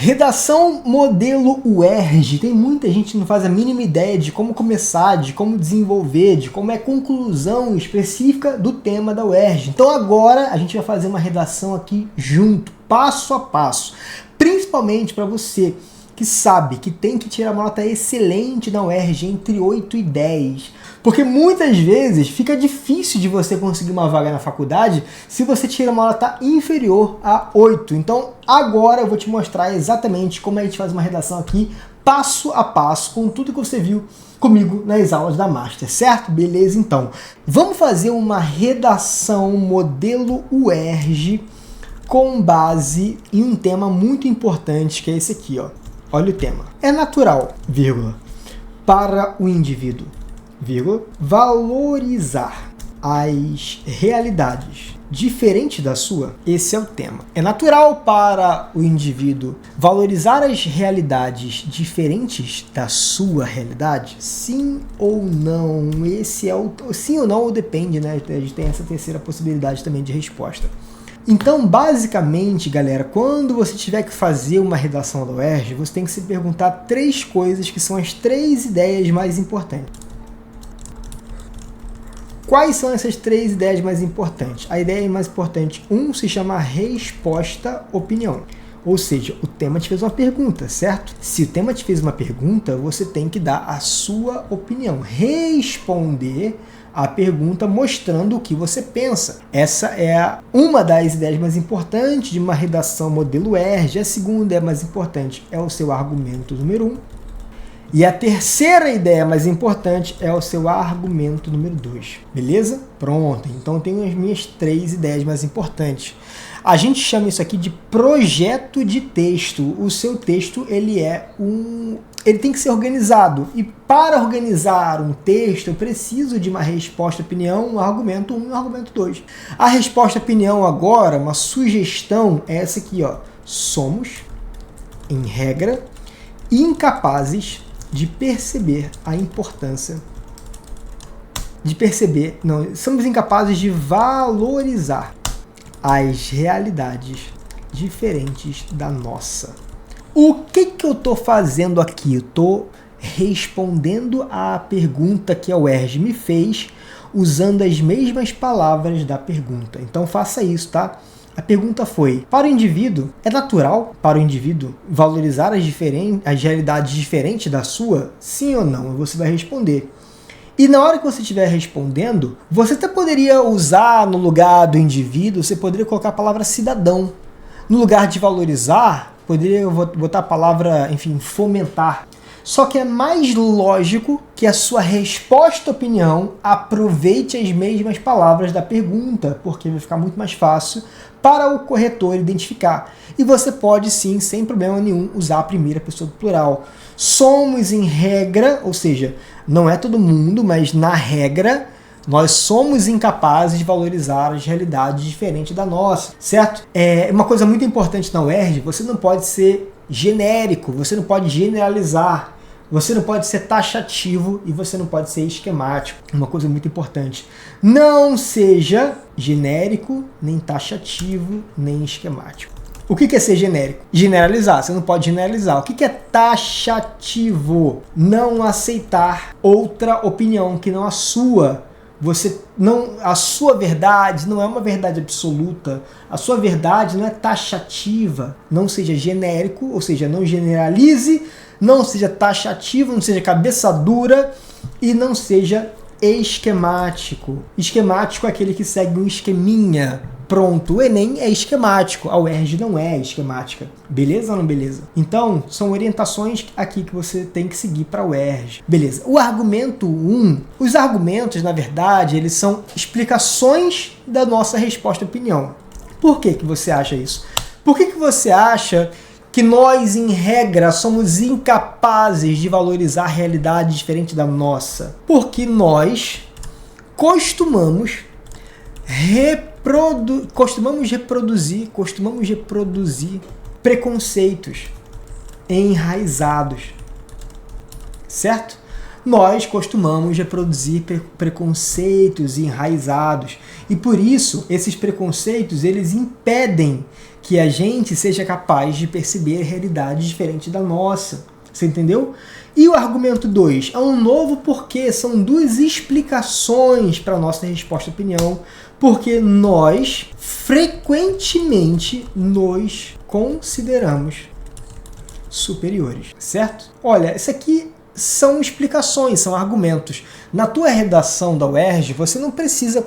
Redação modelo UERJ. Tem muita gente que não faz a mínima ideia de como começar, de como desenvolver, de como é a conclusão específica do tema da UERJ. Então agora a gente vai fazer uma redação aqui junto, passo a passo. Principalmente para você que sabe que tem que tirar uma nota excelente na UERJ entre 8 e 10. Porque muitas vezes fica difícil de você conseguir uma vaga na faculdade se você tira uma nota inferior a 8. Então agora eu vou te mostrar exatamente como a gente faz uma redação aqui, passo a passo, com tudo que você viu comigo nas aulas da Master, certo? Beleza, então. Vamos fazer uma redação modelo UERJ com base em um tema muito importante, que é esse aqui, ó. Olha o tema. É natural, vírgula, para o indivíduo, vírgula, valorizar as realidades diferentes da sua. Esse é o tema. É natural para o indivíduo valorizar as realidades diferentes da sua realidade? Sim ou não? Esse é o sim ou não, ou depende, né? A gente tem essa terceira possibilidade também de resposta. Então, basicamente, galera, quando você tiver que fazer uma redação da UERJ, você tem que se perguntar 3 coisas que são as 3 ideias mais importantes. Quais são essas 3 ideias mais importantes? A ideia mais importante, 1, se chama resposta-opinião. Ou seja, o tema te fez uma pergunta, certo? Se o tema te fez uma pergunta, você tem que dar a sua opinião. Responder a pergunta mostrando o que você pensa. Essa é uma das ideias mais importantes de uma redação modelo UERJ. A segunda ideia mais importante é o seu argumento número 1. E a terceira ideia mais importante é o seu argumento número 2. Beleza? Pronto. Então eu tenho as minhas 3 ideias mais importantes. A gente chama isso aqui de projeto de texto. O seu texto, ele tem que ser organizado. E para organizar um texto, eu preciso de uma resposta-opinião, um argumento 1 e um argumento 2. A resposta-opinião agora, uma sugestão, é essa aqui, ó. Somos, em regra, incapazes de perceber a importância somos incapazes de valorizar as realidades diferentes da nossa. O que eu estou fazendo aqui? Eu estou respondendo à pergunta que a UERJ me fez usando as mesmas palavras da pergunta. Então faça isso, tá? A pergunta foi, para o indivíduo, é natural para o indivíduo valorizar as realidades diferentes da sua? Sim ou não? Você vai responder. E na hora que você estiver respondendo, você até poderia usar no lugar do indivíduo, você poderia colocar a palavra cidadão. No lugar de valorizar, poderia botar a palavra, enfim, fomentar. Só que é mais lógico que a sua resposta-opinião aproveite as mesmas palavras da pergunta, porque vai ficar muito mais fácil para o corretor identificar. E você pode sim, sem problema nenhum, usar a primeira pessoa do plural. Somos em regra, ou seja, não é todo mundo, mas na regra, nós somos incapazes de valorizar as realidades diferentes da nossa, certo? É uma coisa muito importante na UERJ, você não pode ser genérico, você não pode generalizar, você não pode ser taxativo e você não pode ser esquemático. Uma coisa muito importante. Não seja genérico, nem taxativo, nem esquemático. O que é ser genérico? Generalizar. Você não pode generalizar. O que é taxativo? Não aceitar outra opinião que não a sua. A sua verdade não é uma verdade absoluta. A sua verdade não é taxativa. Não seja genérico, ou seja, não generalize, não seja taxativo, não seja cabeça dura e não seja esquemático. Esquemático é aquele que segue um esqueminha. Pronto, o Enem é esquemático, a UERJ não é esquemática. Beleza ou não beleza? Então, são orientações aqui que você tem que seguir para a UERJ. Beleza. O argumento 1, os argumentos, na verdade, eles são explicações da nossa resposta-opinião. Por que você acha isso? Por que você acha que nós, em regra, somos incapazes de valorizar a realidade diferente da nossa? Porque costumamos reproduzir preconceitos enraizados, certo? nós costumamos reproduzir preconceitos enraizados. E por isso, esses preconceitos, eles impedem que a gente seja capaz de perceber realidades diferentes da nossa. Você entendeu? E o argumento 2, é um novo porquê, são duas explicações para a nossa resposta à opinião, porque nós frequentemente nos consideramos superiores, certo? Olha, isso aqui são explicações, são argumentos. Na tua redação da UERJ, você não precisa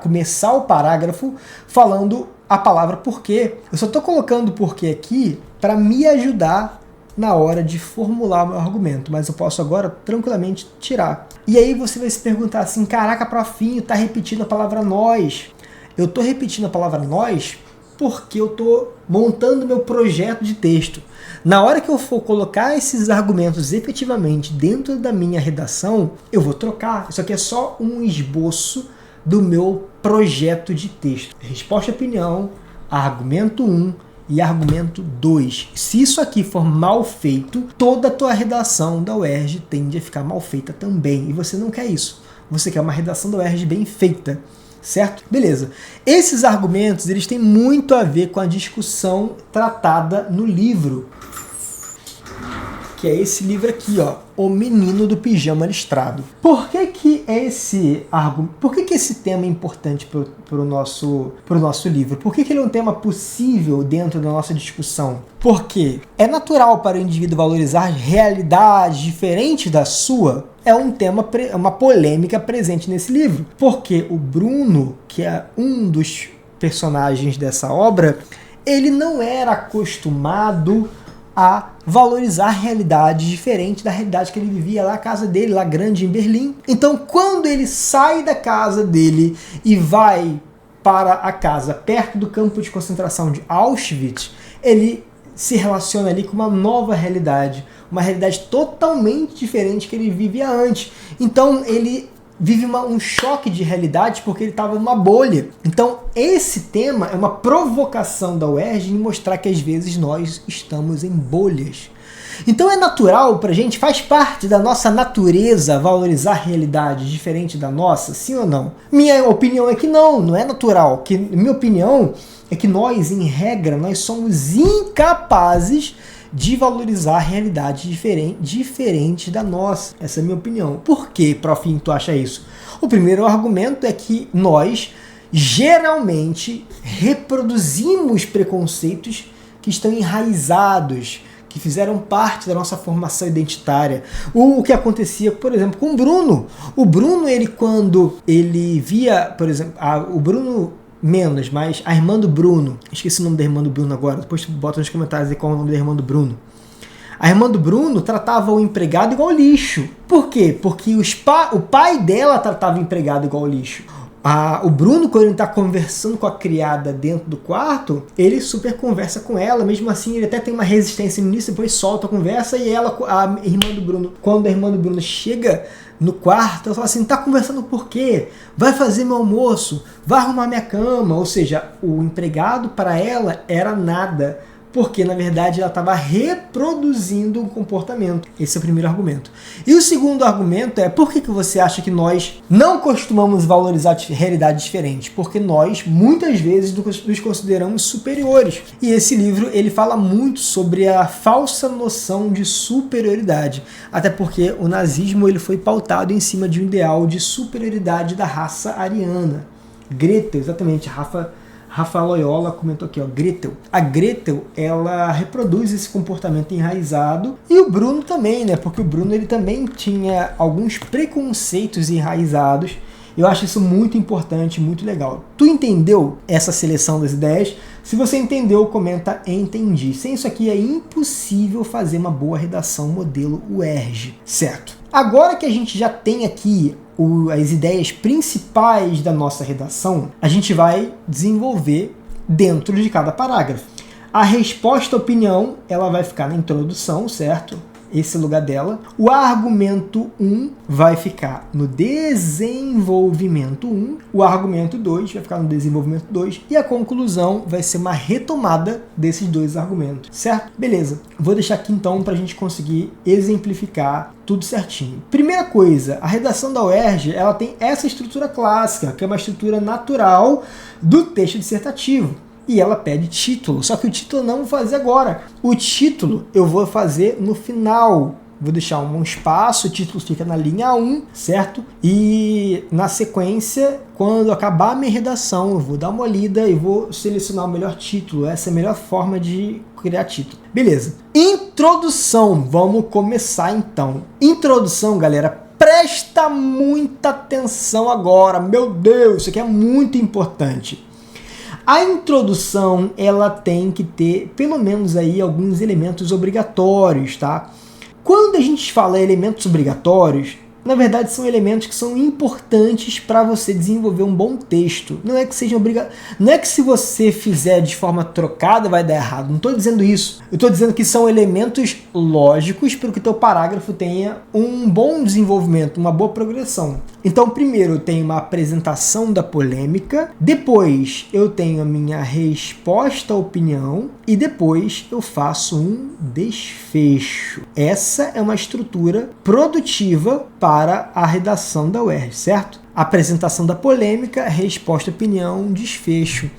começar o parágrafo falando a palavra porquê. Eu só estou colocando porquê aqui para me ajudar na hora de formular o meu argumento, mas eu posso agora tranquilamente tirar. E aí você vai se perguntar assim, caraca, profinho, tá repetindo a palavra nós. Eu tô repetindo a palavra nós porque eu tô montando meu projeto de texto. Na hora que eu for colocar esses argumentos efetivamente dentro da minha redação, eu vou trocar. Isso aqui é só um esboço do meu projeto de texto. Resposta e opinião, argumento 1, e argumento 2. Se isso aqui for mal feito, toda a tua redação da UERJ tende a ficar mal feita também. E você não quer isso. Você quer uma redação da UERJ bem feita, certo? Beleza. Esses argumentos, eles têm muito a ver com a discussão tratada no livro, que é esse livro aqui, ó, O Menino do Pijama Listrado. Por que esse tema é importante para o nosso livro? Por que ele é um tema possível dentro da nossa discussão? Porque é natural para o indivíduo valorizar realidades diferentes da sua. É um tema, uma polêmica presente nesse livro. Porque o Bruno, que é um dos personagens dessa obra, ele não era acostumado a valorizar realidades diferentes da realidade que ele vivia lá na casa dele, lá grande em Berlim. Então, quando ele sai da casa dele e vai para a casa perto do campo de concentração de Auschwitz, ele se relaciona ali com uma nova realidade, uma realidade totalmente diferente que ele vivia antes. Então, ele vive um choque de realidade porque ele estava numa bolha. Então, esse tema é uma provocação da UERJ em mostrar que às vezes nós estamos em bolhas. Então é natural pra gente, faz parte da nossa natureza valorizar realidades diferentes da nossa, sim ou não? Minha opinião é que não é natural. Minha opinião é que nós, em regra, nós somos incapazes de valorizar realidades diferentes da nossa. Essa é a minha opinião. Por que, profinho, tu acha isso? O primeiro argumento é que nós geralmente reproduzimos preconceitos que estão enraizados, que fizeram parte da nossa formação identitária. O que acontecia, por exemplo, com o Bruno. O Bruno, quando ele via, por exemplo, o Bruno menos, mas a irmã do Bruno, esqueci o nome da irmã do Bruno agora, depois bota nos comentários aí qual é o nome da irmã do Bruno. A irmã do Bruno tratava o empregado igual lixo. Por quê? Porque o pai dela tratava o empregado igual lixo. O Bruno, quando ele está conversando com a criada dentro do quarto, ele super conversa com ela, mesmo assim ele até tem uma resistência no início, depois solta a conversa e a irmã do Bruno, quando a irmã do Bruno chega no quarto, ela fala assim, tá conversando por quê? Vai fazer meu almoço, vai arrumar minha cama. Ou seja, o empregado para ela era nada, porque na verdade ela estava reproduzindo um comportamento. Esse é o primeiro argumento. E o segundo argumento é, por que você acha que nós não costumamos valorizar realidades diferentes? Porque nós, muitas vezes, nos consideramos superiores. E esse livro, ele fala muito sobre a falsa noção de superioridade. Até porque o nazismo ele foi pautado em cima de um ideal de superioridade da raça ariana. Gretel, exatamente, Rafa Loyola comentou aqui, ó, Gretel. A Gretel, ela reproduz esse comportamento enraizado, e o Bruno também, né? Porque o Bruno, ele também tinha alguns preconceitos enraizados. Eu acho isso muito importante, muito legal. Tu entendeu essa seleção das ideias? Se você entendeu, comenta entendi. Sem isso aqui é impossível fazer uma boa redação modelo UERJ, certo? Agora que a gente já tem aqui as ideias principais da nossa redação, a gente vai desenvolver dentro de cada parágrafo. A resposta à opinião, ela vai ficar na introdução, certo? esse lugar dela. O argumento 1 vai ficar no desenvolvimento 1, o argumento 2 vai ficar no desenvolvimento 2 e a conclusão vai ser uma retomada desses dois argumentos, certo? Beleza, vou deixar aqui então para a gente conseguir exemplificar tudo certinho. Primeira coisa, a redação da UERJ, ela tem essa estrutura clássica, que é uma estrutura natural do texto dissertativo. E ela pede título, só que o título eu não vou fazer agora. O título eu vou fazer no final. Vou deixar um espaço, o título fica na linha 1, certo? E na sequência, quando acabar a minha redação, eu vou dar uma lida e vou selecionar o melhor título. Essa é a melhor forma de criar título. Beleza. Introdução. Vamos começar então. Introdução, galera. Presta muita atenção agora. Meu Deus, isso aqui é muito importante. A introdução, ela tem que ter pelo menos aí alguns elementos obrigatórios, tá? Quando a gente fala elementos obrigatórios, na verdade são elementos que são importantes para você desenvolver um bom texto. Não é que sejam obrigatórios. Não é que se você fizer de forma trocada vai dar errado. Não estou dizendo isso. Eu estou dizendo que são elementos lógicos para que o teu parágrafo tenha um bom desenvolvimento, uma boa progressão. Então, primeiro eu tenho uma apresentação da polêmica, depois eu tenho a minha resposta à opinião e depois eu faço um desfecho. Essa é uma estrutura produtiva para a redação da UERJ, certo? Apresentação da polêmica, resposta à opinião, desfecho.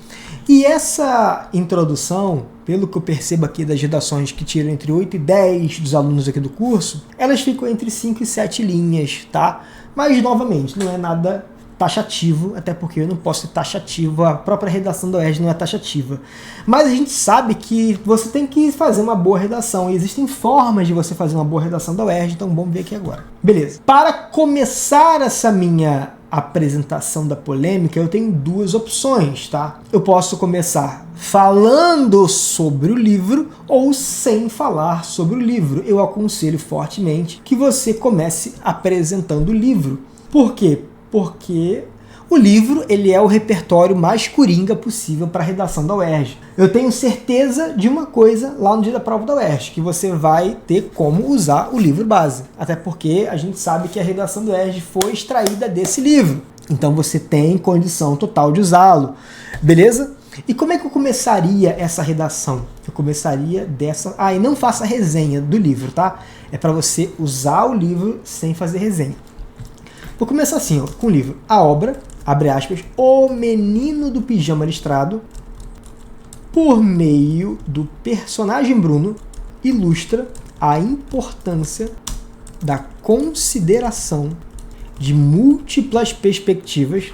E essa introdução, pelo que eu percebo aqui das redações que tiram entre 8 e 10 dos alunos aqui do curso, elas ficam entre 5 e 7 linhas, tá? Mas, novamente, não é nada taxativo, até porque eu não posso ser taxativo, a própria redação da UERJ não é taxativa. Mas a gente sabe que você tem que fazer uma boa redação, e existem formas de você fazer uma boa redação da UERJ, então vamos ver aqui agora. Beleza. Para começar essa minha apresentação da polêmica, eu tenho duas opções, tá? Eu posso começar falando sobre o livro ou sem falar sobre o livro. Eu aconselho fortemente que você comece apresentando o livro. Por quê? Porque o livro ele é o repertório mais coringa possível para a redação da UERJ. Eu tenho certeza de uma coisa lá no dia da prova da UERJ, que você vai ter como usar o livro base. Até porque a gente sabe que a redação da UERJ foi extraída desse livro. Então você tem condição total de usá-lo. Beleza? E como é que eu começaria essa redação? Eu começaria dessa... e não faça resenha do livro, tá? É para você usar o livro sem fazer resenha. Vou começar assim, ó, com o livro. A obra, abre aspas, O Menino do Pijama Listrado, por meio do personagem Bruno, ilustra a importância da consideração de múltiplas perspectivas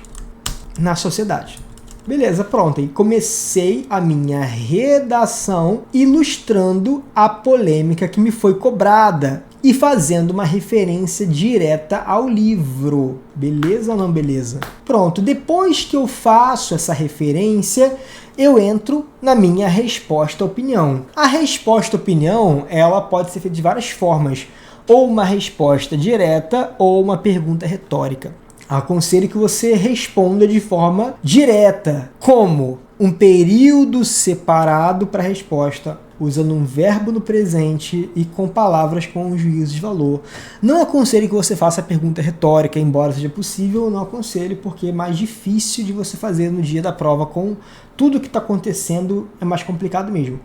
na sociedade. Beleza, pronto. E comecei a minha redação ilustrando a polêmica que me foi cobrada e fazendo uma referência direta ao livro. Beleza ou não beleza? Pronto, depois que eu faço essa referência, eu entro na minha resposta à opinião. A resposta à opinião, ela pode ser feita de várias formas, ou uma resposta direta ou uma pergunta retórica. Aconselho que você responda de forma direta, como um período separado para a resposta, usando um verbo no presente e com palavras com juízo de valor. Não aconselho que você faça a pergunta retórica, embora seja possível, não aconselho, porque é mais difícil de você fazer no dia da prova com tudo que está acontecendo, é mais complicado mesmo.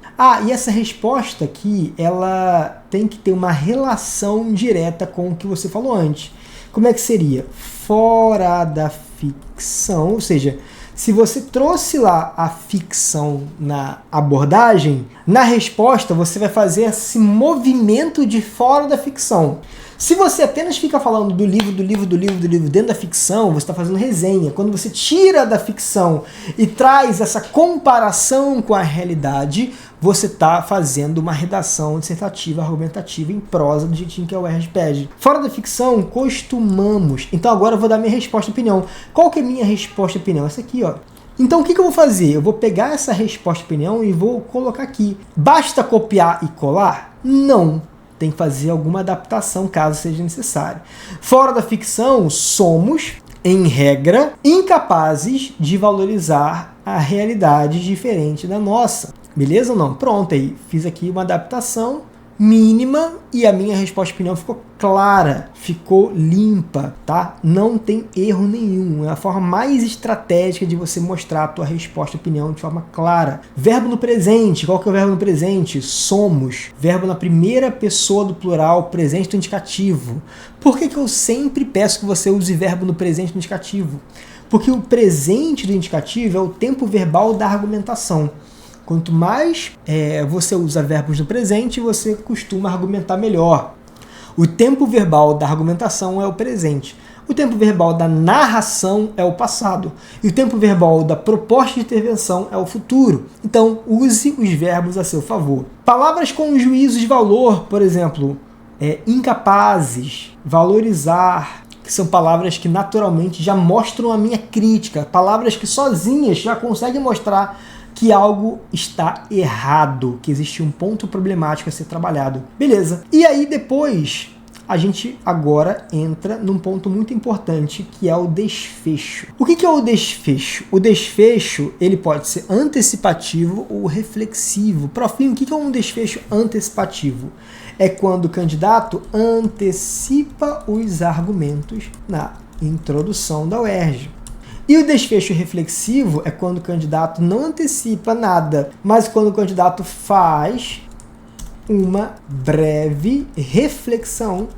E essa resposta aqui, ela tem que ter uma relação direta com o que você falou antes. Como é que seria? Fora da ficção, ou seja, se você trouxe lá a ficção na abordagem, na resposta você vai fazer esse movimento de fora da ficção. Se você apenas fica falando do livro dentro da ficção, você está fazendo resenha. Quando você tira da ficção e traz essa comparação com a realidade, você está fazendo uma redação dissertativa, argumentativa, em prosa, do jeitinho que a UERJ pede. Fora da ficção, costumamos. Então agora eu vou dar minha resposta à opinião. Qual que é a minha resposta à opinião? Essa aqui, ó. Então o que eu vou fazer? Eu vou pegar essa resposta à opinião e vou colocar aqui. Basta copiar e colar? Não. Tem que fazer alguma adaptação caso seja necessário. Fora da ficção, somos, em regra, incapazes de valorizar a realidade diferente da nossa. Beleza ou não? Pronto, aí fiz aqui uma adaptação mínima e a minha resposta opinião ficou clara, ficou limpa, tá? Não tem erro nenhum. É a forma mais estratégica de você mostrar a tua resposta opinião de forma clara. Verbo no presente. Qual que é o verbo no presente? Somos. Verbo na primeira pessoa do plural, presente do indicativo. Por que eu sempre peço que você use verbo no presente do indicativo? Porque o presente do indicativo é o tempo verbal da argumentação. Quanto mais você usa verbos no presente, você costuma argumentar melhor. O tempo verbal da argumentação é o presente. O tempo verbal da narração é o passado. E o tempo verbal da proposta de intervenção é o futuro. Então, use os verbos a seu favor. Palavras com juízo de valor, por exemplo, incapazes, valorizar, que são palavras que naturalmente já mostram a minha crítica. Palavras que sozinhas já conseguem mostrar que algo está errado, que existe um ponto problemático a ser trabalhado. Beleza. E aí depois, a gente agora entra num ponto muito importante, que é o desfecho. O que é o desfecho? O desfecho, ele pode ser antecipativo ou reflexivo. Profinho, o que é um desfecho antecipativo? É quando o candidato antecipa os argumentos na introdução da UERJ. E o desfecho reflexivo é quando o candidato não antecipa nada, mas quando o candidato faz uma breve reflexão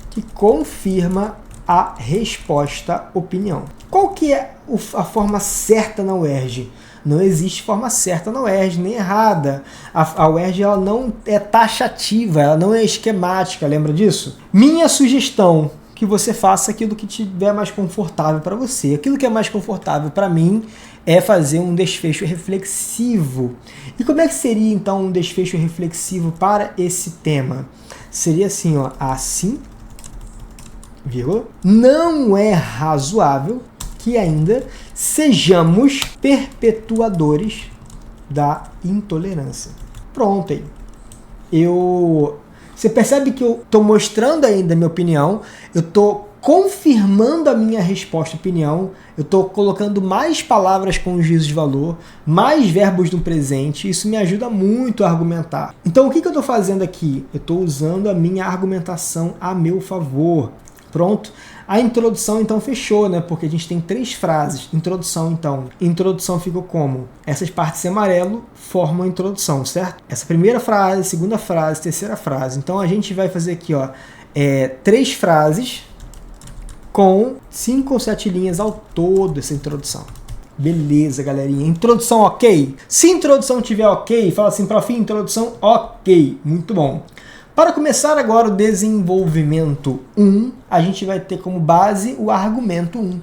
que confirma a resposta opinião. Qual que é a forma certa na UERJ? Não existe forma certa na UERJ, nem errada. A UERJ ela não é taxativa, ela não é esquemática, lembra disso? Minha sugestão, que você faça aquilo que tiver mais confortável para você. Aquilo que é mais confortável para mim é fazer um desfecho reflexivo. E como é que seria então um desfecho reflexivo para esse tema? Seria assim, ó, assim, vírgula, não é razoável que ainda sejamos perpetuadores da intolerância. Pronto aí. Você percebe que eu estou mostrando ainda a minha opinião, eu estou confirmando a minha resposta opinião, eu estou colocando mais palavras com juízo de valor, mais verbos no presente, isso me ajuda muito a argumentar. Então o que eu estou fazendo aqui? Eu estou usando a minha argumentação a meu favor. Pronto? A introdução então fechou, né? Porque a gente tem 3 frases. Introdução então. Introdução ficou como? Essas partes em amarelo formam a introdução, certo? Essa primeira frase, segunda frase, terceira frase. Então a gente vai fazer aqui, ó, 3 frases com 5 ou 7 linhas ao todo essa introdução. Beleza, galerinha. Introdução ok? Se a introdução tiver ok, fala assim, prof, introdução ok. Muito bom. Para começar agora o desenvolvimento 1, a gente vai ter como base o argumento 1.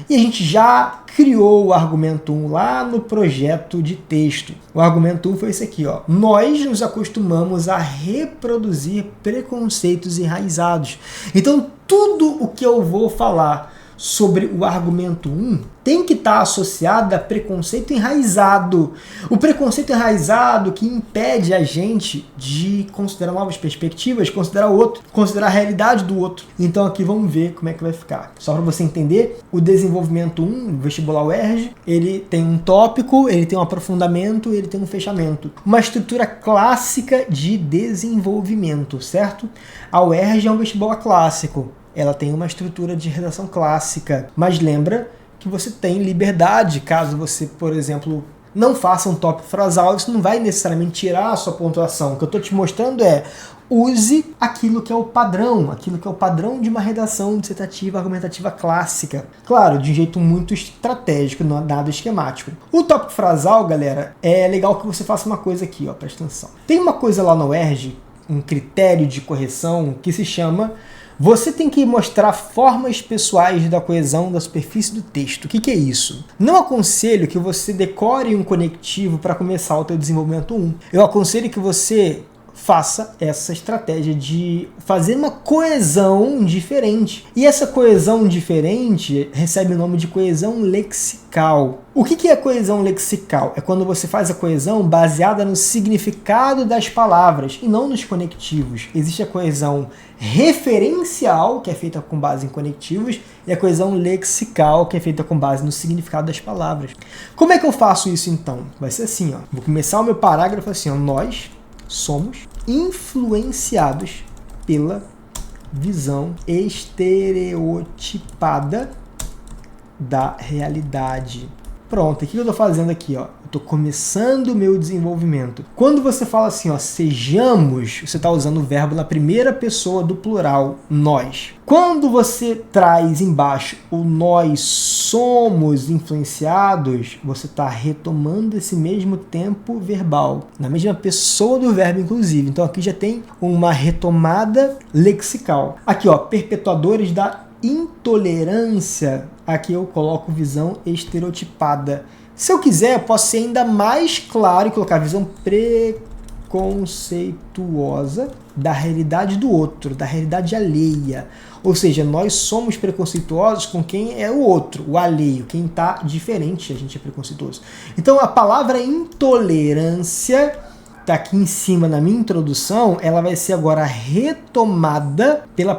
E a gente já criou o argumento 1 lá no projeto de texto. O argumento 1 foi esse aqui, ó. Nós nos acostumamos a reproduzir preconceitos enraizados. Então, tudo o que eu vou falar sobre o argumento 1 tem que estar associado a preconceito enraizado. O preconceito enraizado que impede a gente de considerar novas perspectivas, considerar o outro, considerar a realidade do outro. Então aqui vamos ver como é que vai ficar. Só para você entender, o desenvolvimento 1, vestibular UERJ, ele tem um tópico, ele tem um aprofundamento, ele tem um fechamento. Uma estrutura clássica de desenvolvimento, certo? A UERJ é um vestibular clássico. Ela tem uma estrutura de redação clássica, mas lembra que você tem liberdade, caso você, por exemplo, não faça um tópico frasal, isso não vai necessariamente tirar a sua pontuação. O que eu estou te mostrando é, use aquilo que é o padrão de uma redação dissertativa argumentativa clássica. Claro, de um jeito muito estratégico, não é nada esquemático. O tópico frasal, galera, é legal que você faça uma coisa aqui, ó, presta atenção. Tem uma coisa lá na UERJ, um critério de correção que se chama: você tem que mostrar formas pessoais da coesão da superfície do texto. O que é isso? Não aconselho que você decore um conectivo para começar o teu desenvolvimento 1. Eu aconselho que você faça essa estratégia de fazer uma coesão diferente. E essa coesão diferente recebe o nome de coesão lexical. O que é coesão lexical? É quando você faz a coesão baseada no significado das palavras e não nos conectivos. Existe a coesão referencial, que é feita com base em conectivos, e a coesão lexical, que é feita com base no significado das palavras. Como é que eu faço isso então? Vai ser assim, ó. Vou começar o meu parágrafo assim, ó. Nós somos, influenciados pela visão estereotipada da realidade. Pronto, o que eu estou fazendo aqui? Eu estou começando o meu desenvolvimento. Quando você fala assim, sejamos, você está usando o verbo na primeira pessoa do plural, nós. Quando você traz embaixo o nós somos influenciados, você está retomando esse mesmo tempo verbal, na mesma pessoa do verbo, inclusive. Então aqui já tem uma retomada lexical. Aqui, perpetuadores da intolerância, aqui eu coloco visão estereotipada. Se eu quiser, eu posso ser ainda mais claro e colocar visão preconceituosa da realidade do outro, da realidade alheia. Ou seja, nós somos preconceituosos com quem é o outro, o alheio, quem está diferente, a gente é preconceituoso. Então a palavra intolerância está aqui em cima na minha introdução, ela vai ser agora retomada pela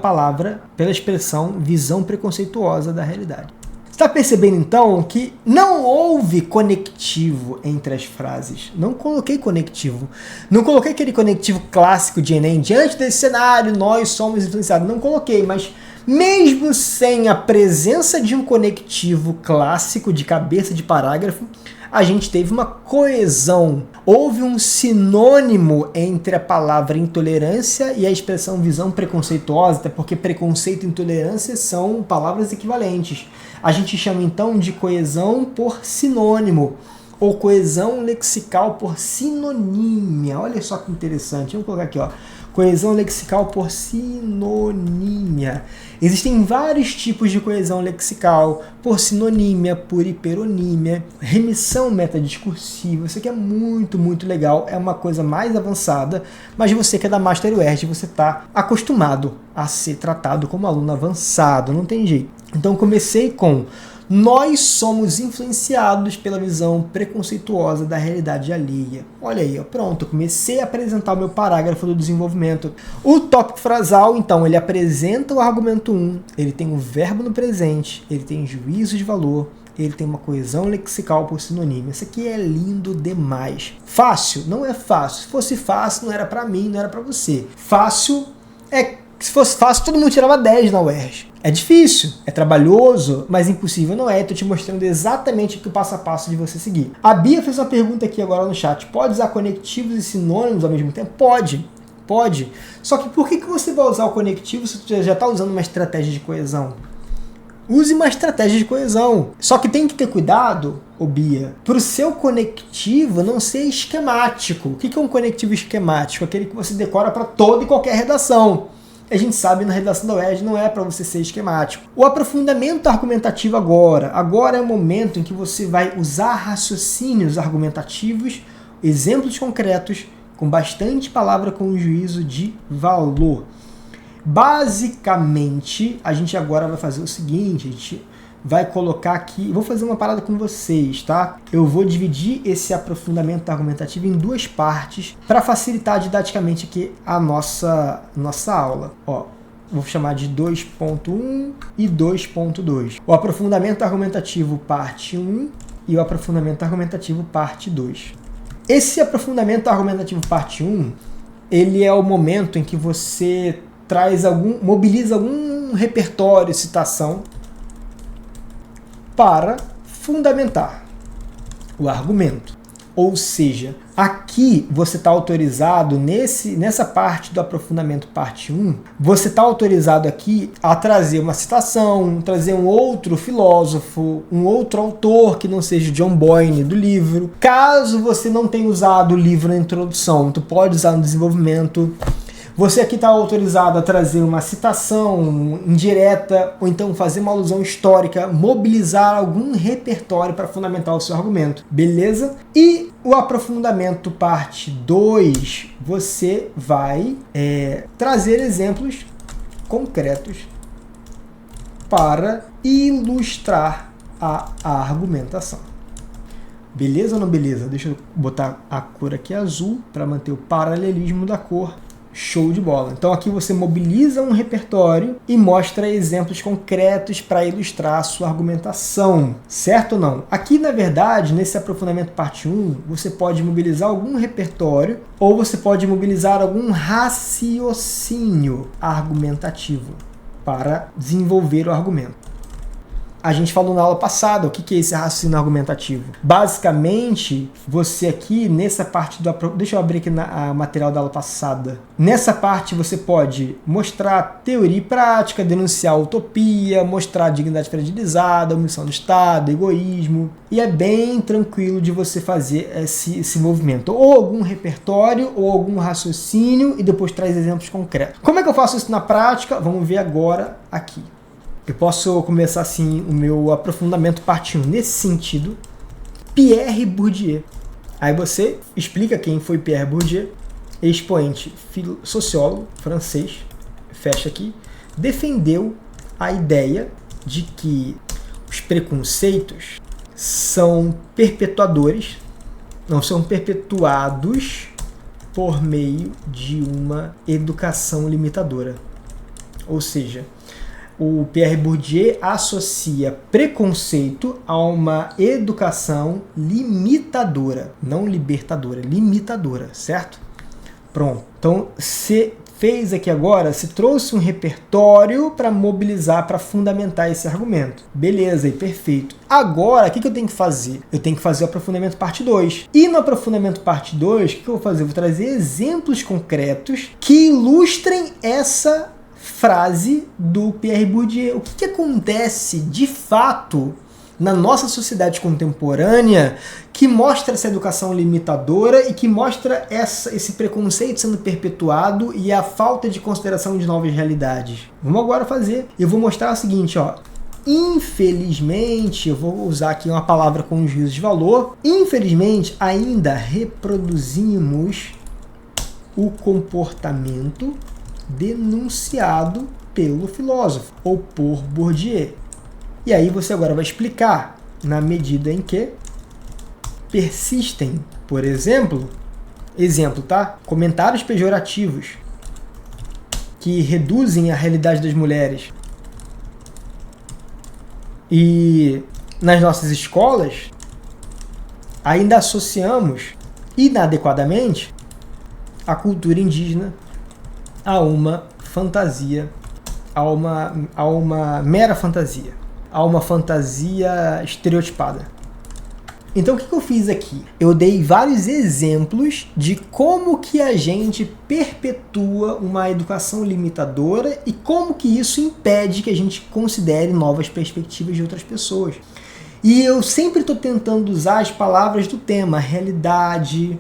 expressão visão preconceituosa da realidade. Está percebendo então que não houve conectivo entre as frases? Não coloquei conectivo. Não coloquei aquele conectivo clássico de Enem, diante desse cenário nós somos influenciados. Não coloquei, mas mesmo sem a presença de um conectivo clássico de cabeça de parágrafo, a gente teve uma coesão. Houve um sinônimo entre a palavra intolerância e a expressão visão preconceituosa, até porque preconceito e intolerância são palavras equivalentes. A gente chama então de coesão por sinônimo, ou coesão lexical por sinonímia. Olha só que interessante. Vamos colocar aqui, coesão lexical por sinonímia. Existem vários tipos de coesão lexical, por sinonímia, por hiperonímia, remissão metadiscursiva. Isso aqui é muito, muito legal, é uma coisa mais avançada, mas você que é da Master UERJ, você está acostumado a ser tratado como aluno avançado, não tem jeito. Então comecei com nós somos influenciados pela visão preconceituosa da realidade alheia. Olha aí, pronto, comecei a apresentar o meu parágrafo do desenvolvimento. O tópico frasal, então, ele apresenta o argumento 1, ele tem o verbo no presente, ele tem juízo de valor, ele tem uma coesão lexical por sinônimo. Isso aqui é lindo demais. Fácil? Não é fácil. Se fosse fácil, não era para mim, não era para você. Fácil é... Se fosse fácil, todo mundo tirava 10 na UERJ. É difícil, é trabalhoso, mas impossível não é. Estou te mostrando exatamente o passo a passo de você seguir. A Bia fez uma pergunta aqui agora no chat. Pode usar conectivos e sinônimos ao mesmo tempo? Pode. Pode. Só que por que você vai usar o conectivo se você já está usando uma estratégia de coesão? Use uma estratégia de coesão. Só que tem que ter cuidado, Bia, para o seu conectivo não ser esquemático. O que é um conectivo esquemático? Aquele que você decora para toda e qualquer redação. A gente sabe na redação da UERJ não é para você ser esquemático. O aprofundamento argumentativo agora é o momento em que você vai usar raciocínios argumentativos, exemplos concretos, com bastante palavra com juízo de valor. Basicamente, a gente agora vai fazer o seguinte, a gente vai colocar aqui, vou fazer uma parada com vocês, tá? Eu vou dividir esse aprofundamento argumentativo em duas partes para facilitar didaticamente aqui a nossa aula. Vou chamar de 2.1 e 2.2. O aprofundamento argumentativo parte 1 e o aprofundamento argumentativo parte 2. Esse aprofundamento argumentativo parte 1, ele é o momento em que você mobiliza algum repertório, citação, para fundamentar o argumento. Ou seja, aqui você está autorizado, nessa parte do aprofundamento parte 1, você está autorizado aqui a trazer uma citação, trazer um outro filósofo, um outro autor que não seja John Boyne do livro. Caso você não tenha usado o livro na introdução, tu pode usar no desenvolvimento. Você aqui está autorizado a trazer uma citação indireta, ou então fazer uma alusão histórica, mobilizar algum repertório para fundamentar o seu argumento, beleza? E o aprofundamento parte 2, você vai trazer exemplos concretos para ilustrar a argumentação. Beleza ou não beleza? Deixa eu botar a cor aqui azul para manter o paralelismo da cor. Show de bola. Então aqui você mobiliza um repertório e mostra exemplos concretos para ilustrar a sua argumentação, certo ou não? Aqui, na verdade, nesse aprofundamento parte 1, você pode mobilizar algum repertório ou você pode mobilizar algum raciocínio argumentativo para desenvolver o argumento. A gente falou na aula passada o que é esse raciocínio argumentativo. Basicamente, você aqui, nessa parte do... Deixa eu abrir aqui o material da aula passada. Nessa parte você pode mostrar teoria e prática, denunciar a utopia, mostrar a dignidade fragilizada, omissão do Estado, egoísmo. E é bem tranquilo de você fazer esse movimento. Ou algum repertório, ou algum raciocínio, e depois traz exemplos concretos. Como é que eu faço isso na prática? Vamos ver agora aqui. Eu posso começar assim o meu aprofundamento parte 1 nesse sentido. Pierre Bourdieu. Aí você explica quem foi Pierre Bourdieu, expoente, sociólogo francês, fecha aqui, defendeu a ideia de que os preconceitos são perpetuadores, não são perpetuados por meio de uma educação limitadora. Ou seja, o Pierre Bourdieu associa preconceito a uma educação limitadora, não libertadora, limitadora, certo? Pronto. Então, você fez aqui agora, você trouxe um repertório para mobilizar, para fundamentar esse argumento. Beleza, e perfeito. Agora, o que eu tenho que fazer? Eu tenho que fazer o aprofundamento parte 2. E no aprofundamento parte 2, o que eu vou fazer? Eu vou trazer exemplos concretos que ilustrem essa frase do Pierre Bourdieu. O que acontece de fato na nossa sociedade contemporânea que mostra essa educação limitadora e que mostra esse preconceito sendo perpetuado e a falta de consideração de novas realidades? Vamos agora fazer. Eu vou mostrar o seguinte, ó. Infelizmente, eu vou usar aqui uma palavra com juízo de valor, infelizmente ainda reproduzimos o comportamento denunciado pelo filósofo, ou por Bourdieu. E aí você agora vai explicar, na medida em que persistem, por exemplo, tá? Comentários pejorativos que reduzem a realidade das mulheres. E nas nossas escolas ainda associamos inadequadamente a cultura indígena a uma fantasia, a uma mera fantasia, a uma fantasia estereotipada. Então o que eu fiz aqui? Eu dei vários exemplos de como que a gente perpetua uma educação limitadora e como que isso impede que a gente considere novas perspectivas de outras pessoas. E eu sempre estou tentando usar as palavras do tema, realidade,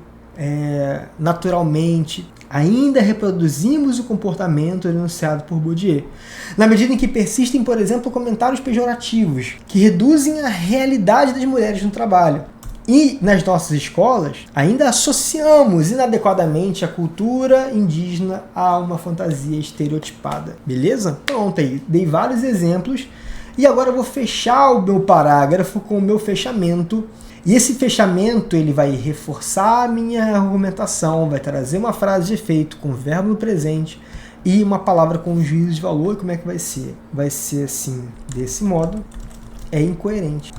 naturalmente. Ainda reproduzimos o comportamento enunciado por Bourdieu. Na medida em que persistem, por exemplo, comentários pejorativos, que reduzem a realidade das mulheres no trabalho. E nas nossas escolas, ainda associamos inadequadamente a cultura indígena a uma fantasia estereotipada. Beleza? Pronto aí. Dei vários exemplos. E agora eu vou fechar o meu parágrafo com o meu fechamento. E esse fechamento ele vai reforçar a minha argumentação, vai trazer uma frase de efeito com verbo no presente e uma palavra com juízo de valor. E como é que vai ser? Vai ser assim, desse modo, é incoerente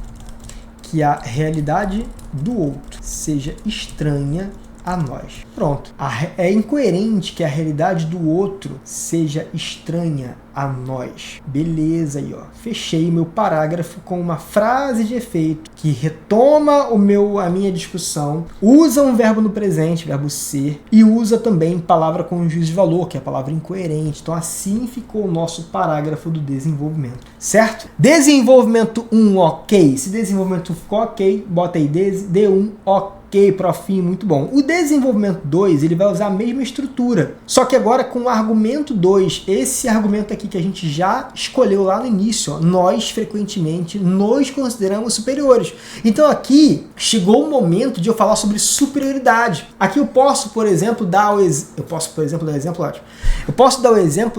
que a realidade do outro seja estranha a nós. Pronto. É incoerente que a realidade do outro seja estranha a nós. Beleza aí, ó. Fechei meu parágrafo com uma frase de efeito que retoma a minha discussão, usa um verbo no presente, verbo ser, e usa também palavra com juízo de valor, que é a palavra incoerente. Então assim ficou o nosso parágrafo do desenvolvimento. Certo? Desenvolvimento 1, ok. Se desenvolvimento ficou ok, bota aí D1, ok. Ok, profinho, muito bom. O desenvolvimento 2, ele vai usar a mesma estrutura, só que agora com o argumento 2, esse argumento aqui que a gente já escolheu lá no início, ó, nós frequentemente nos consideramos superiores. Então aqui chegou o momento de eu falar sobre superioridade. Aqui eu posso, por exemplo, dar o exemplo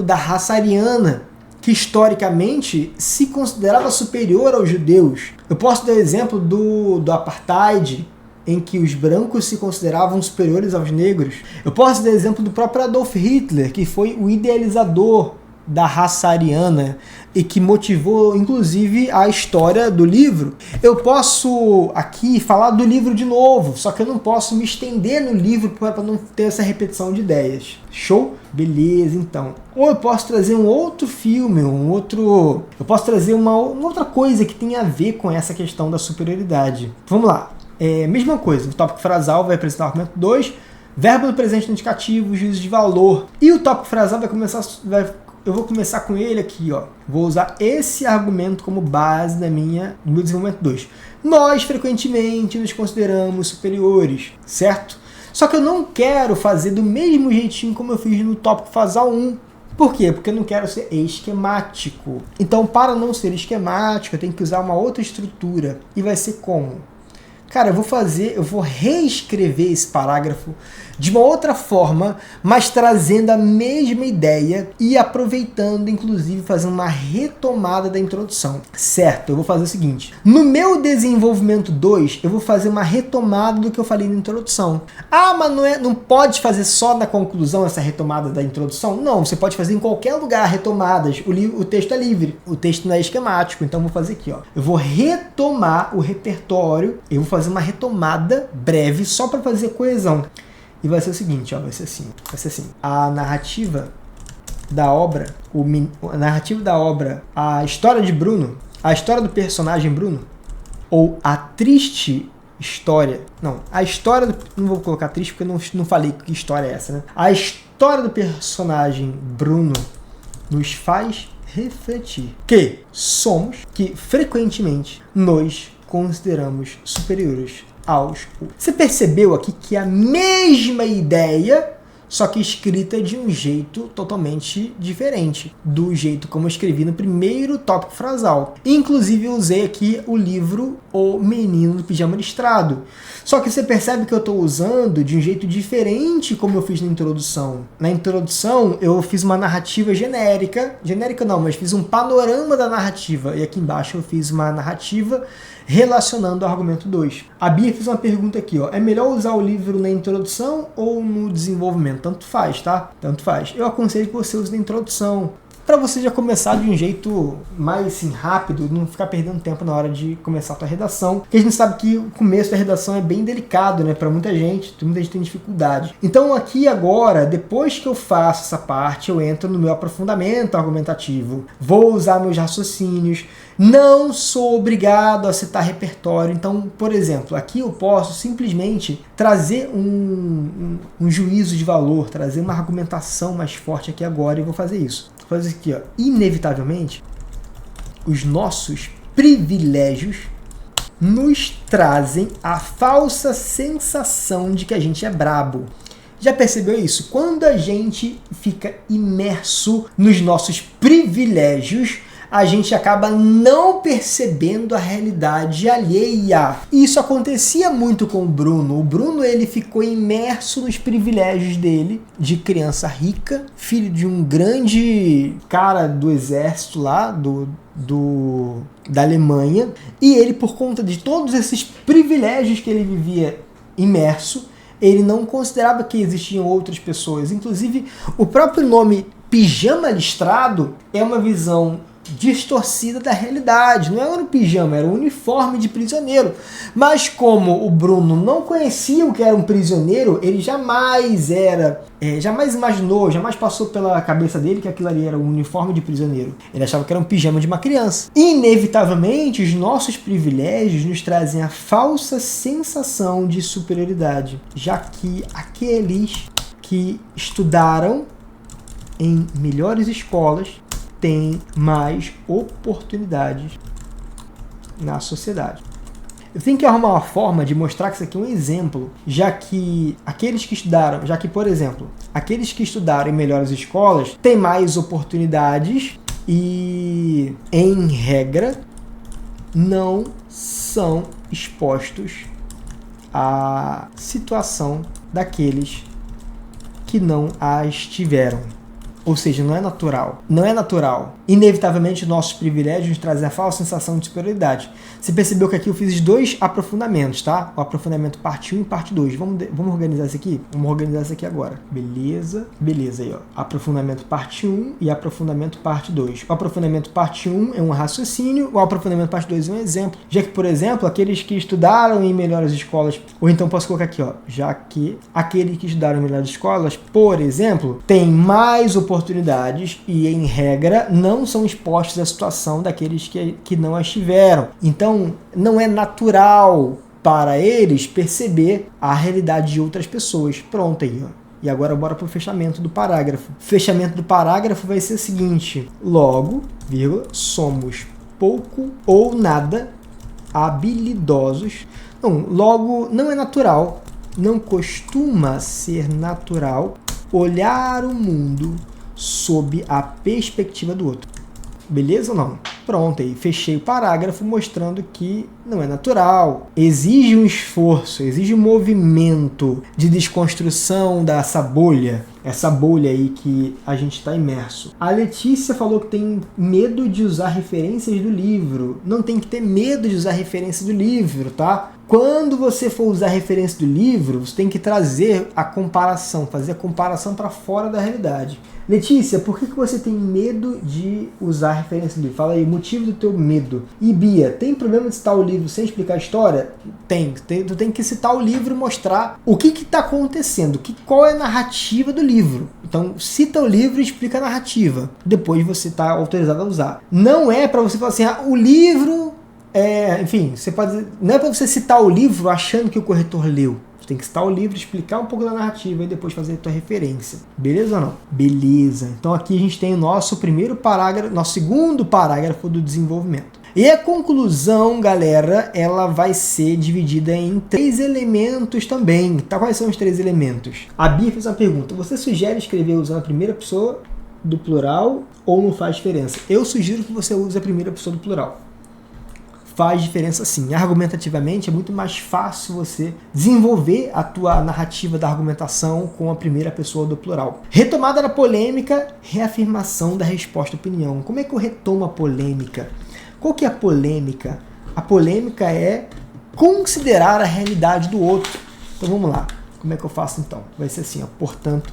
da raça ariana, que historicamente se considerava superior aos judeus. Eu posso dar o exemplo do apartheid, em que os brancos se consideravam superiores aos negros. Eu posso dar exemplo do próprio Adolf Hitler, que foi o idealizador da raça ariana e que motivou, inclusive, a história do livro. Eu posso aqui falar do livro de novo, só que eu não posso me estender no livro para não ter essa repetição de ideias. Show? Beleza, então. Ou eu posso trazer um outro filme, eu posso trazer uma outra coisa que tenha a ver com essa questão da superioridade. Vamos lá. Mesma coisa, o tópico frasal vai apresentar o argumento 2, verbo do presente no indicativo, juízo de valor. E o tópico frasal eu vou começar com ele aqui, ó. Vou usar esse argumento como base do meu desenvolvimento 2. Nós, frequentemente, nos consideramos superiores, certo? Só que eu não quero fazer do mesmo jeitinho como eu fiz no tópico frasal 1. Por quê? Porque eu não quero ser esquemático. Então, para não ser esquemático, eu tenho que usar uma outra estrutura. E vai ser como? Cara, eu vou reescrever esse parágrafo de uma outra forma, mas trazendo a mesma ideia e aproveitando, inclusive, fazendo uma retomada da introdução. Certo, eu vou fazer o seguinte. No meu desenvolvimento 2, eu vou fazer uma retomada do que eu falei na introdução. Ah, mas não pode fazer só na conclusão essa retomada da introdução? Não, você pode fazer em qualquer lugar retomadas. O texto é livre, o texto não é esquemático, então eu vou fazer aqui, ó. Eu vou retomar o repertório, eu vou fazer uma retomada breve só para fazer coesão. E vai ser o seguinte, ó, vai ser assim. A narrativa da obra, a história de Bruno, a história do personagem Bruno, ou a triste história, não vou colocar triste porque eu não falei que história é essa, né? A história do personagem Bruno nos faz refletir que frequentemente nos consideramos superiores aos outros. Você percebeu aqui que é a mesma ideia, só que escrita de um jeito totalmente diferente do jeito como eu escrevi no primeiro tópico frasal. Inclusive eu usei aqui o livro O Menino do Pijama Listrado. Só que você percebe que eu estou usando de um jeito diferente como eu fiz na introdução. Na introdução eu fiz uma narrativa genérica não, mas fiz um panorama da narrativa. E aqui embaixo eu fiz uma narrativa relacionando ao argumento 2. A Bia fez uma pergunta aqui, ó. É melhor usar o livro na introdução ou no desenvolvimento? Tanto faz, tá? Tanto faz. Eu aconselho que você use na introdução, para você já começar de um jeito mais assim, rápido, não ficar perdendo tempo na hora de começar a tua redação. Porque a gente sabe que o começo da redação é bem delicado, né? Para muita gente tem dificuldade. Então aqui agora, depois que eu faço essa parte, eu entro no meu aprofundamento argumentativo. Vou usar meus raciocínios. Não sou obrigado a citar repertório. Então, por exemplo, aqui eu posso simplesmente trazer um juízo de valor, trazer uma argumentação mais forte aqui agora e vou fazer isso. Vou fazer aqui, ó. Inevitavelmente, os nossos privilégios nos trazem a falsa sensação de que a gente é brabo. Já percebeu isso? Quando a gente fica imerso nos nossos privilégios, a gente acaba não percebendo a realidade alheia. Isso acontecia muito com o Bruno. O Bruno, ele ficou imerso nos privilégios dele, de criança rica, filho de um grande cara do exército lá, da Alemanha, e ele, por conta de todos esses privilégios que ele vivia imerso, ele não considerava que existiam outras pessoas. Inclusive, o próprio nome pijama listrado é uma visão distorcida da realidade. Não era um pijama, era um uniforme de prisioneiro. Mas como o Bruno não conhecia o que era um prisioneiro, ele jamais imaginou, jamais passou pela cabeça dele que aquilo ali era um uniforme de prisioneiro. Ele achava que era um pijama de uma criança. Inevitavelmente, os nossos privilégios nos trazem a falsa sensação de superioridade, já que aqueles que estudaram em melhores escolas têm mais oportunidades na sociedade. Eu tenho que arrumar uma forma de mostrar que isso aqui é um exemplo, já que, por exemplo, aqueles que estudaram em melhores escolas têm mais oportunidades e, em regra, não são expostos à situação daqueles que não as tiveram. Ou seja, não é natural. Não é natural. Inevitavelmente, nossos privilégios nos trazem a falsa sensação de superioridade. Você percebeu que aqui eu fiz 2 aprofundamentos, tá? O aprofundamento parte 1 e parte 2. Vamos organizar isso aqui? Vamos organizar isso aqui agora. Beleza? Beleza aí, ó. Aprofundamento parte 1 e aprofundamento parte 2. O aprofundamento parte 1 é um raciocínio, o aprofundamento parte 2 é um exemplo. Já que, por exemplo, aqueles que estudaram em melhores escolas, ou então posso colocar aqui, ó, já que aqueles que estudaram em melhores escolas, por exemplo, têm mais oportunidades e, em regra, não são expostos à situação daqueles que não as tiveram. Então, não é natural para eles perceber a realidade de outras pessoas. Pronto aí, ó. E agora bora para o fechamento do parágrafo. O fechamento do parágrafo vai ser o seguinte: logo, vírgula, somos pouco ou nada habilidosos. Não, logo, não é natural, não costuma ser natural olhar o mundo sob a perspectiva do outro. Beleza ou não? Pronto, aí fechei o parágrafo mostrando que não é natural. Exige um esforço, exige um movimento de desconstrução dessa bolha. Essa bolha aí que a gente está imerso. A Letícia falou que tem medo de usar referências do livro. Não tem que ter medo de usar referência do livro, tá? Quando você for usar referência do livro, você tem que trazer a comparação, fazer a comparação para fora da realidade. Letícia, por que você tem medo de usar referência do livro? Fala aí, o motivo do teu medo. E Bia, tem problema de citar o livro sem explicar a história? Tu tem que citar o livro e mostrar o que está acontecendo, qual é a narrativa do livro. Então, cita o livro e explica a narrativa. Depois você está autorizado a usar. Não é para você falar assim, o livro... enfim, não é para você citar o livro achando que o corretor leu. Você tem que citar o livro, explicar um pouco da narrativa e depois fazer a tua referência. Beleza ou não? Beleza. Então aqui a gente tem o nosso primeiro parágrafo, nosso segundo parágrafo do desenvolvimento. E a conclusão, galera, ela vai ser dividida em 3 elementos também. Tá? Quais são os 3 elementos? A Bia fez uma pergunta. Você sugere escrever usando a primeira pessoa do plural ou não faz diferença? Eu sugiro que você use a primeira pessoa do plural. Faz diferença sim. Argumentativamente é muito mais fácil você desenvolver a tua narrativa da argumentação com a primeira pessoa do plural. Retomada da polêmica, reafirmação da resposta à opinião. Como é que eu retomo a polêmica? Qual que é a polêmica? A polêmica é considerar a realidade do outro. Então vamos lá. Como é que eu faço então? Vai ser assim, ó. Portanto,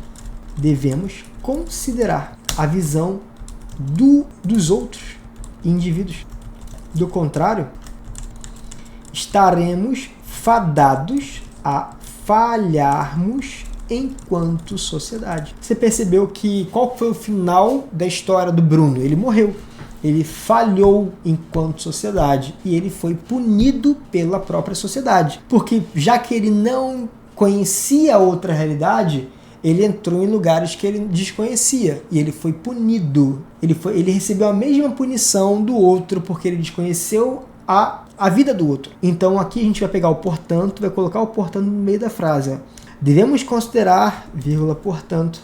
devemos considerar a visão dos outros indivíduos. Do contrário, estaremos fadados a falharmos enquanto sociedade. Você percebeu que qual foi o final da história do Bruno? Ele morreu. Ele falhou enquanto sociedade e ele foi punido pela própria sociedade. Porque já que ele não conhecia outra realidade, ele entrou em lugares que ele desconhecia e ele foi punido. Ele recebeu a mesma punição do outro porque ele desconheceu a vida do outro. Então aqui a gente vai pegar o portanto, vai colocar o portanto no meio da frase. Ó. Devemos considerar, vírgula, portanto,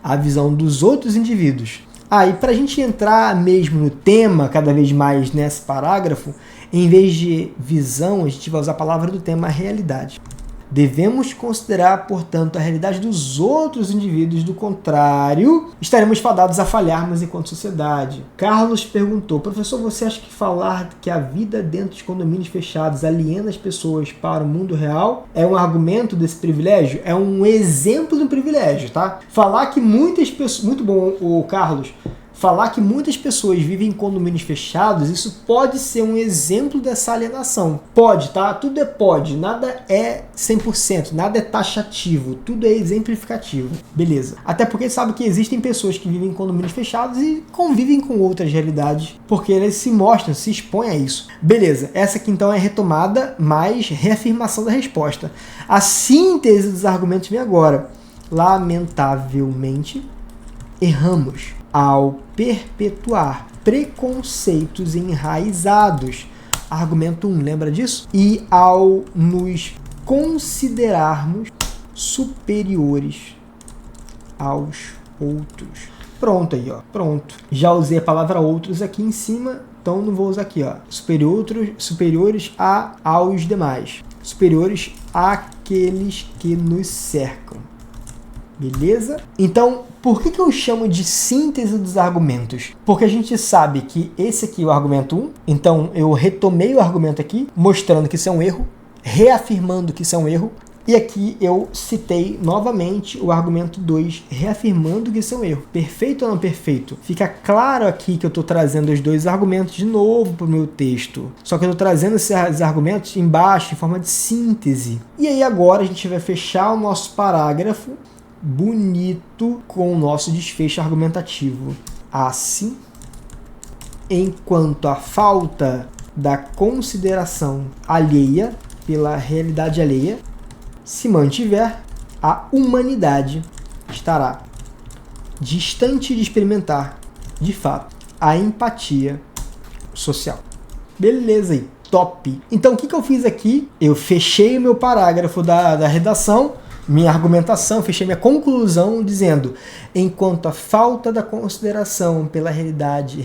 a visão dos outros indivíduos. E para a gente entrar mesmo no tema, cada vez mais nesse parágrafo, em vez de visão, a gente vai usar a palavra do tema realidade. Devemos considerar, portanto, a realidade dos outros indivíduos, do contrário, estaremos fadados a falharmos enquanto sociedade. Carlos perguntou, professor, você acha que falar que a vida dentro de condomínios fechados aliena as pessoas para o mundo real é um argumento desse privilégio? É um exemplo de um privilégio, tá? Falar que muitas pessoas... Muito bom, o Carlos. Falar que muitas pessoas vivem em condomínios fechados, isso pode ser um exemplo dessa alienação. Pode, tá? Tudo é pode, nada é 100%, nada é taxativo, tudo é exemplificativo. Beleza. Até porque sabe que existem pessoas que vivem em condomínios fechados e convivem com outras realidades, porque elas se mostram, se expõem a isso. Beleza, essa aqui então é retomada, mais reafirmação da resposta. A síntese dos argumentos vem agora. Lamentavelmente, erramos ao perpetuar preconceitos enraizados. Argumento 1, lembra disso? E ao nos considerarmos superiores aos outros. Pronto aí, ó. Pronto. Já usei a palavra outros aqui em cima, então não vou usar aqui, ó. Superiores aos demais. Superiores àqueles que nos cercam. Beleza? Então, por que eu chamo de síntese dos argumentos? Porque a gente sabe que esse aqui é o argumento 1, então eu retomei o argumento aqui, mostrando que isso é um erro, reafirmando que isso é um erro, e aqui eu citei novamente o argumento 2, reafirmando que isso é um erro. Perfeito ou não perfeito? Fica claro aqui que eu estou trazendo os dois argumentos de novo para o meu texto. Só que eu estou trazendo esses argumentos embaixo, em forma de síntese. E aí agora a gente vai fechar o nosso parágrafo bonito com o nosso desfecho argumentativo. Assim, enquanto a falta da consideração alheia pela realidade alheia se mantiver, a humanidade estará distante de experimentar, de fato, a empatia social. Beleza aí, top! Então o que eu fiz aqui? Eu fechei o meu parágrafo da redação, minha argumentação, fechei minha conclusão dizendo: enquanto a falta da consideração pela realidade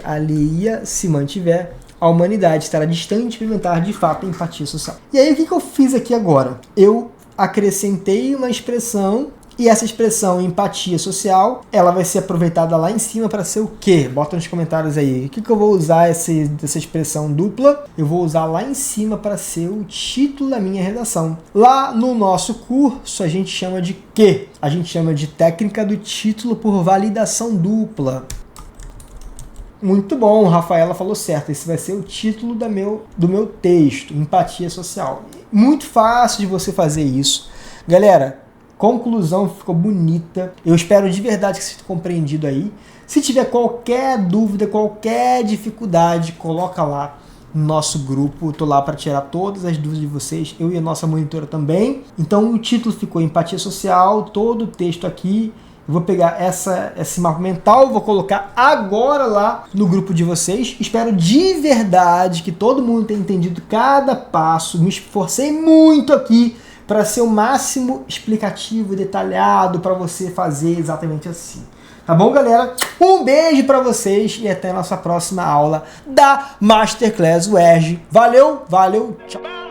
alheia se mantiver, a humanidade estará distante de experimentar de fato a empatia social. E aí o que eu fiz aqui agora? Eu acrescentei uma expressão, e essa expressão empatia social, ela vai ser aproveitada lá em cima para ser o quê? Bota nos comentários aí. O que eu vou usar essa expressão dupla? Eu vou usar lá em cima para ser o título da minha redação. Lá no nosso curso a gente chama de quê? A gente chama de técnica do título por validação dupla. Muito bom, Rafaela falou certo. Esse vai ser o título do meu texto, empatia social. Muito fácil de você fazer isso. Galera, conclusão ficou bonita. Eu espero de verdade que você tenha compreendido aí. Se tiver qualquer dúvida, qualquer dificuldade, coloca lá no nosso grupo. Estou lá para tirar todas as dúvidas de vocês. Eu e a nossa monitora também. Então o título ficou empatia social, todo o texto aqui. Eu vou pegar esse mapa mental, vou colocar agora lá no grupo de vocês. Espero de verdade que todo mundo tenha entendido cada passo. Me esforcei muito aqui para ser o máximo explicativo e detalhado para você fazer exatamente assim. Tá bom, galera? Um beijo para vocês e até a nossa próxima aula da Masterclass UERJ. Valeu, valeu, tchau!